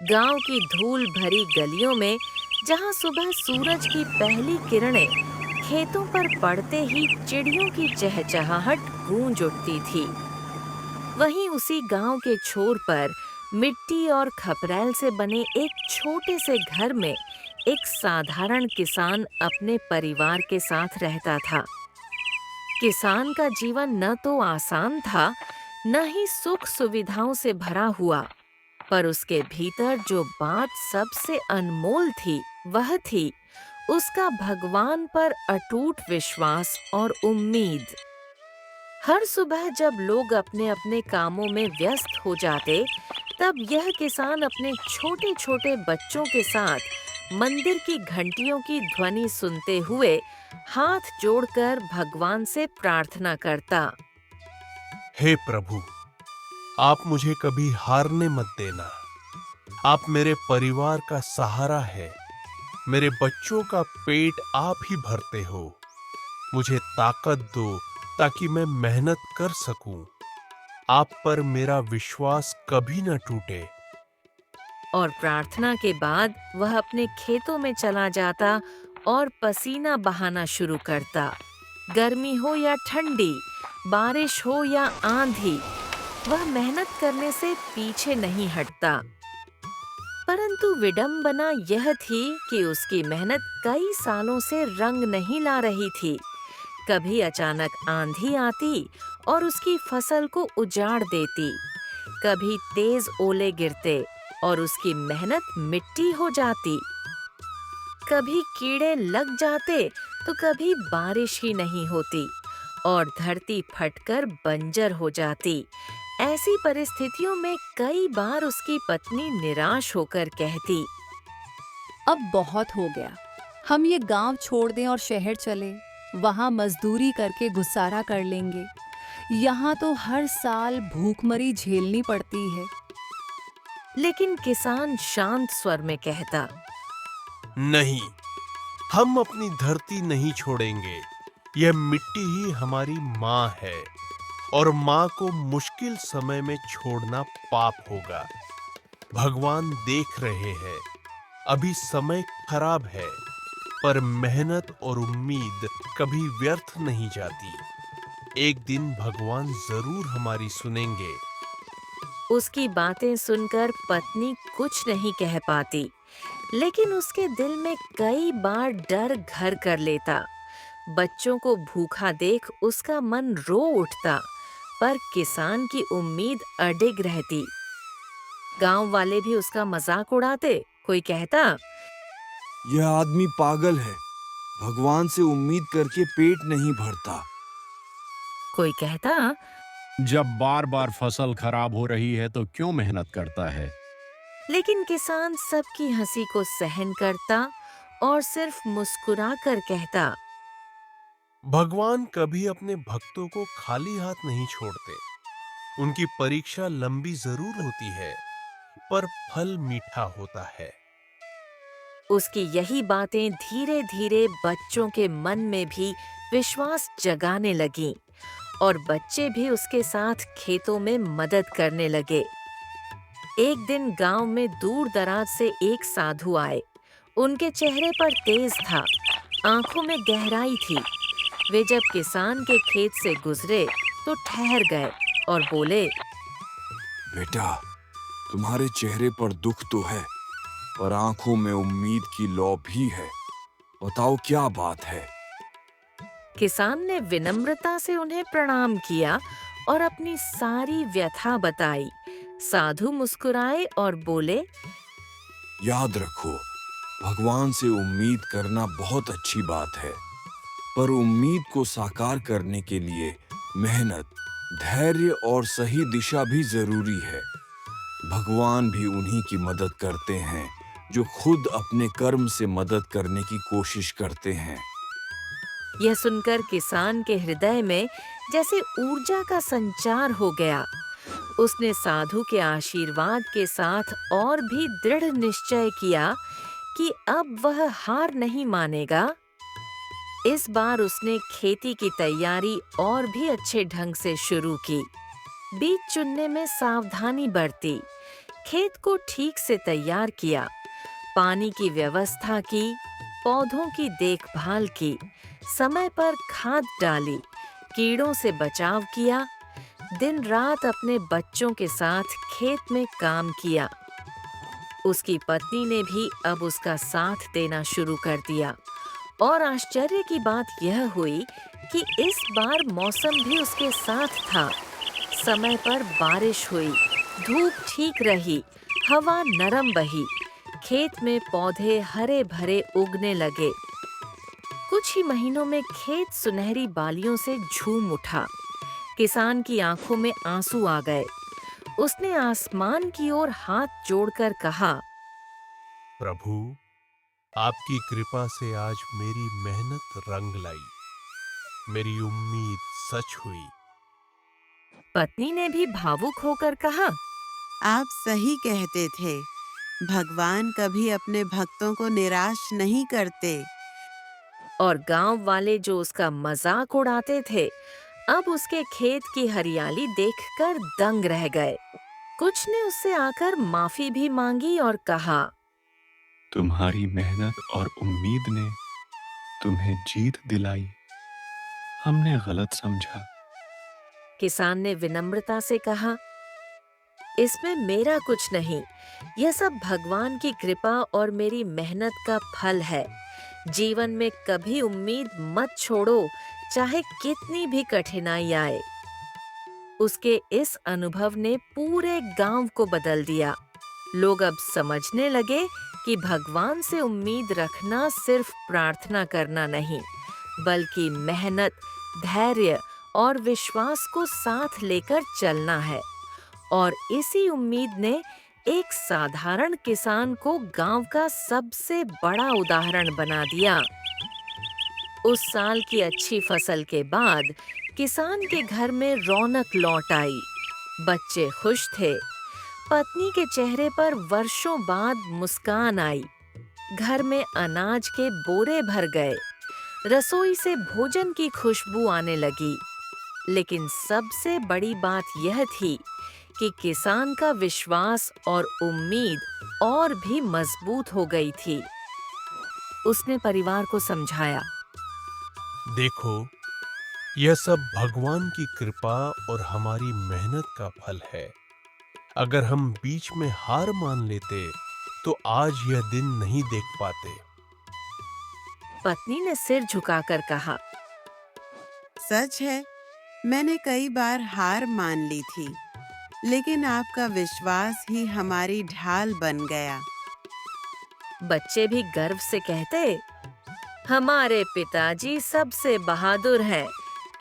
गांव की धूल भरी गलियों में जहां सुबह सूरज की पहली किरणें खेतों पर पड़ते ही चिड़ियों की चहचहाहट गूंज उठती थी, वहीं उसी गांव के छोर पर मिट्टी और खपरैल से बने एक छोटे से घर में एक साधारण किसान अपने परिवार के साथ रहता था। किसान का जीवन न तो आसान था, न ही सुख सुविधाओं से भरा हुआ, पर उसके भीतर जो बात सबसे अनमोल थी, वह थी उसका भगवान पर अटूट विश्वास और उम्मीद। हर सुबह जब लोग अपने अपने कामों में व्यस्त हो जाते, तब यह किसान अपने छोटे छोटे बच्चों के साथ मंदिर की घंटियों की ध्वनि सुनते हुए हाथ जोड़कर भगवान से प्रार्थना करता। हे प्रभु, आप मुझे कभी हारने मत देना। आप मेरे परिवार का सहारा है। मेरे बच्चों का पेट आप ही भरते हो। मुझे ताकत दो ताकि मैं मेहनत कर सकूं। आप पर मेरा विश्वास कभी न टूटे। और प्रार्थना के बाद वह अपने खेतों में चला जाता और पसीना बहाना शुरू करता। गर्मी हो या ठंडी, बारिश हो या आंधी, वह मेहनत करने से पीछे नहीं हटता। परंतु विडंबना यह थी कि उसकी मेहनत कई सालों से रंग नहीं ला रही थी। कभी अचानक आंधी आती और उसकी फसल को उजाड़ देती, कभी तेज ओले गिरते और उसकी मेहनत मिट्टी हो जाती, कभी कीड़े लग जाते तो कभी बारिश ही नहीं होती और धरती फटकर बंजर हो जाती। ऐसी परिस्थितियों में कई बार उसकी पत्नी निराश होकर कहती, अब बहुत हो गया, हम ये गांव छोड़ दें और शहर चले। वहां मजदूरी करके गुजारा कर लेंगे। यहाँ तो हर साल भूखमरी झेलनी पड़ती है। लेकिन किसान शांत स्वर में कहता, नहीं, हम अपनी धरती नहीं छोड़ेंगे। यह मिट्टी ही हमारी माँ है और माँ को मुश्किल समय में छोड़ना पाप होगा। भगवान देख रहे हैं। अभी समय खराब है, पर मेहनत और उम्मीद कभी व्यर्थ नहीं जाती। एक दिन भगवान जरूर हमारी सुनेंगे। उसकी बातें सुनकर पत्नी कुछ नहीं कह पाती, लेकिन उसके दिल में कई बार डर घर कर लेता। बच्चों को भूखा देख उसका मन रो उठता, पर किसान की उम्मीद अडिग रहती। गांव वाले भी उसका मजाक उड़ाते। कोई कहता, यह आदमी पागल है। भगवान से उम्मीद करके पेट नहीं भरता। कोई कहता, जब बार बार फसल खराब हो रही है तो क्यों मेहनत करता है। लेकिन किसान सबकी हंसी को सहन करता और सिर्फ मुस्कुरा कर कहता, भगवान कभी अपने भक्तों को खाली हाथ नहीं छोड़ते। उनकी परीक्षा लंबी जरूर होती है, पर फल मीठा होता है। उसकी यही बातें धीरे धीरे बच्चों के मन में भी विश्वास जगाने लगीं और बच्चे भी उसके साथ खेतों में मदद करने लगे। एक दिन गांव में दूर दराज से एक साधु आए। उनके चेहरे पर तेज था, आंखों में गहराई थी। वे जब किसान के खेत से गुजरे तो ठहर गए और बोले, बेटा, तुम्हारे चेहरे पर दुख तो है, पर आंखों में उम्मीद की लौ भी है। बताओ क्या बात है? किसान ने विनम्रता से उन्हें प्रणाम किया और अपनी सारी व्यथा बताई। साधु मुस्कुराए और बोले, याद रखो, भगवान से उम्मीद करना बहुत अच्छी बात है, पर उम्मीद को साकार करने के लिए मेहनत, धैर्य और सही दिशा भी जरूरी है। भगवान भी उन्हीं की मदद करते हैं जो खुद अपने कर्म से मदद करने की कोशिश करते हैं। यह सुनकर किसान के हृदय में जैसे ऊर्जा का संचार हो गया। उसने साधु के आशीर्वाद के साथ और भी दृढ़ निश्चय किया कि अब वह हार नहीं मानेगा। इस बार उसने खेती की तैयारी और भी अच्छे ढंग से शुरू की। बीज चुनने में सावधानी बरती, खेत को ठीक से तैयार किया, पानी की व्यवस्था की, पौधों की देखभाल की, समय पर खाद डाली, कीड़ों से बचाव किया, दिन रात अपने बच्चों के साथ खेत में काम किया। उसकी पत्नी ने भी अब उसका साथ देना शुरू कर दिया और आश्चर्य की बात यह हुई कि इस बार मौसम भी उसके साथ था। समय पर बारिश हुई, धूप ठीक रही, हवा नरम बही, खेत में पौधे हरे भरे उगने लगे। कुछ ही महीनों में खेत सुनहरी बालियों से झूम उठा। किसान की आंखों में आंसू आ गए। उसने आसमान की ओर हाथ जोड़कर कहा, प्रभु, आपकी कृपा से आज मेरी मेहनत रंग लाई, मेरी उम्मीद सच हुई। पत्नी ने भी भावुक होकर कहा, आप सही कहते थे। भगवान कभी अपने भक्तों को निराश नहीं करते। और गांव वाले जो उसका मजाक उड़ाते थे, अब उसके खेत की हरियाली देखकर दंग रह गए। कुछ ने उससे आकर माफी भी मांगी और कहा, तुम्हारी मेहनत और उम्मीद ने तुम्हें जीत दिलाई। हमने गलत समझा। किसान ने विनम्रता से कहा, इसमें मेरा कुछ नहीं, यह सब भगवान की कृपा और मेरी मेहनत का फल है। जीवन में कभी उम्मीद मत छोड़ो, चाहे कितनी भी कठिनाई आए। उसके इस अनुभव ने पूरे गांव को बदल दिया। लोग अब समझने लगे कि भगवान से उम्मीद रखना सिर्फ प्रार्थना करना नहीं, बल्कि मेहनत, धैर्य और विश्वास को साथ लेकर चलना है। और इसी उम्मीद ने एक साधारण किसान को गांव का सबसे बड़ा उदाहरण बना दिया। उस साल की अच्छी फसल के बाद किसान के घर में रौनक लौट आई। बच्चे खुश थे, पत्नी के चेहरे पर वर्षों बाद मुस्कान आई, घर में अनाज के बोरे भर गए, रसोई से भोजन की खुशबू आने लगी। लेकिन सबसे बड़ी बात यह थी कि किसान का विश्वास और उम्मीद और भी मजबूत हो गई थी। उसने परिवार को समझाया, देखो, यह सब भगवान की कृपा और हमारी मेहनत का फल है। अगर हम बीच में हार मान लेते तो आज यह दिन नहीं देख पाते। पत्नी ने सिर झुकाकर कहा, सच है, मैंने कई बार हार मान ली थी, लेकिन आपका विश्वास ही हमारी ढाल बन गया। बच्चे भी गर्व से कहते, हमारे पिताजी सबसे बहादुर हैं,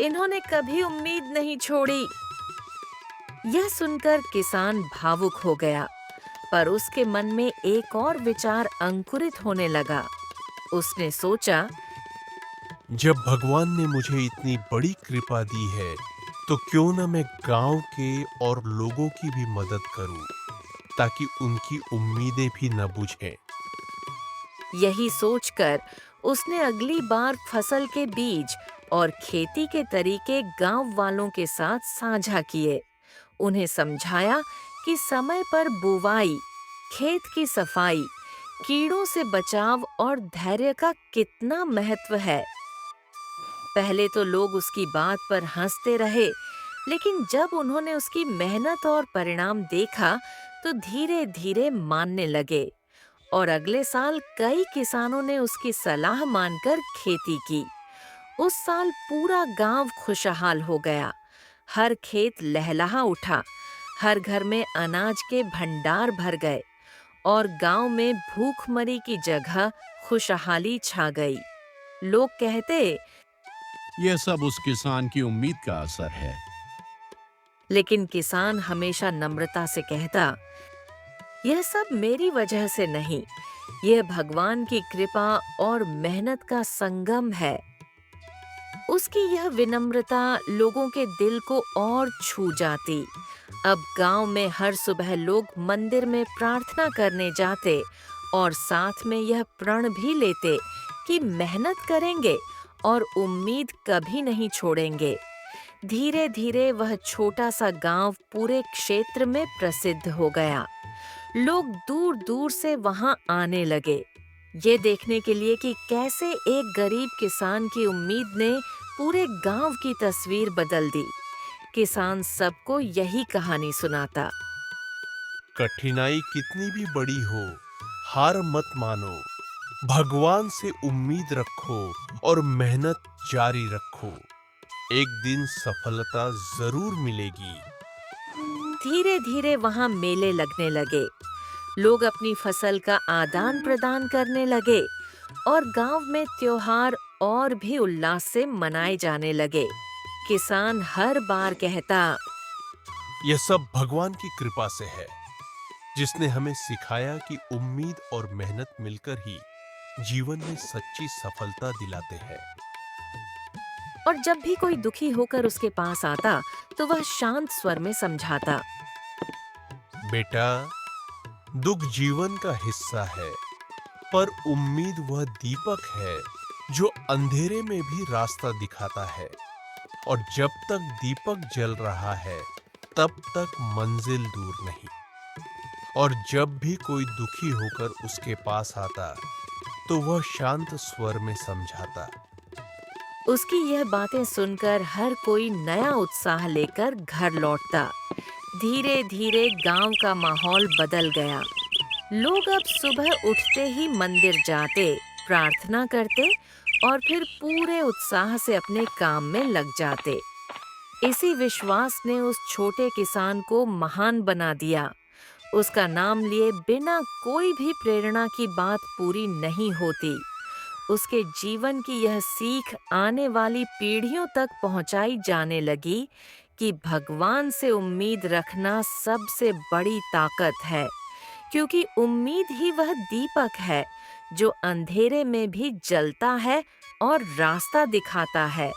इन्होंने कभी उम्मीद नहीं छोड़ी। यह सुनकर किसान भावुक हो गया, पर उसके मन में एक और विचार अंकुरित होने लगा। उसने सोचा, जब भगवान ने मुझे इतनी बड़ी कृपा दी है, तो क्यों न मैं गांव के और लोगों की भी मदद करूं, ताकि उनकी उम्मीदें भी न बुझें। यही सोचकर उसने अगली बार फसल के बीज और खेती के तरीके गांव वालों के साथ साझा किए। उन्हें समझाया कि समय पर बुवाई, खेत की सफाई, कीड़ों से बचाव और धैर्य का कितना महत्व है। पहले तो लोग उसकी बात पर हंसते रहे, लेकिन जब उन्होंने उसकी मेहनत और परिणाम देखा तो धीरे धीरे मानने लगे। और अगले साल कई किसानों ने उसकी सलाह मानकर खेती की। उस साल पूरा गांव खुशहाल हो गया, हर खेत लहलहा उठा, हर घर में अनाज के भंडार भर गए और गांव में भूखमरी की जगह खुशहाली छा गई। लोग कहते, यह सब उस किसान की उम्मीद का असर है। लेकिन किसान हमेशा नम्रता से कहता, यह सब मेरी वजह से नहीं, यह भगवान की कृपा और मेहनत का संगम है। उसकी यह विनम्रता लोगों के दिल को और छू जाती। अब गांव में हर सुबह लोग मंदिर में प्रार्थना करने जाते और साथ में यह प्रण भी लेते कि मेहनत करेंगे और उम्मीद कभी नहीं छोड़ेंगे। धीरे धीरे वह छोटा सा गांव पूरे क्षेत्र में प्रसिद्ध हो गया। लोग दूर दूर से वहां आने लगे, ये देखने के लिए कि कैसे एक गरीब किसान की उम्मीद ने पूरे गांव की तस्वीर बदल दी। किसान सबको यही कहानी सुनाता। कठिनाई कितनी भी बड़ी हो, हार मत मानो। भगवान से उम्मीद रखो और मेहनत जारी रखो। एक दिन सफलता जरूर मिलेगी। धीरे धीरे वहां मेले लगने लगे, लोग अपनी फसल का आदान प्रदान करने लगे और गांव में त्योहार और भी उल्लास से मनाए जाने लगे। किसान हर बार कहता, यह सब भगवान की कृपा से है, जिसने हमें सिखाया कि उम्मीद और मेहनत मिलकर ही जीवन में सच्ची सफलता दिलाते हैं। और जब भी कोई दुखी होकर उसके पास आता तो वह शांत स्वर में समझाता, बेटा, दुख जीवन का हिस्सा है, पर उम्मीद वह दीपक है जो अंधेरे में भी रास्ता दिखाता है। और जब तक दीपक जल रहा है, तब तक मंजिल दूर नहीं। और जब भी कोई दुखी होकर उसके पास आता, तो वह शांत स्वर में समझाता। उसकी यह बातें सुनकर हर कोई नया उत्साह लेकर घर लौटता। धीरे धीरे गांव का माहौल बदल गया। लोग अब सुबह उठते ही मंदिर जाते, प्रार्थना करते और फिर पूरे उत्साह से अपने काम में लग जाते। इसी विश्वास ने उस छोटे किसान को महान बना दिया। उसका नाम लिए बिना कोई भी प्रेरणा की बात पूरी नहीं होती। उसके जीवन की यह सीख आने वाली पीढ़ियों तक पहुंचाई जाने लगी कि भगवान से उम्मीद रखना सबसे बड़ी ताकत है, क्योंकि उम्मीद ही वह दीपक है जो अंधेरे में भी जलता है और रास्ता दिखाता है।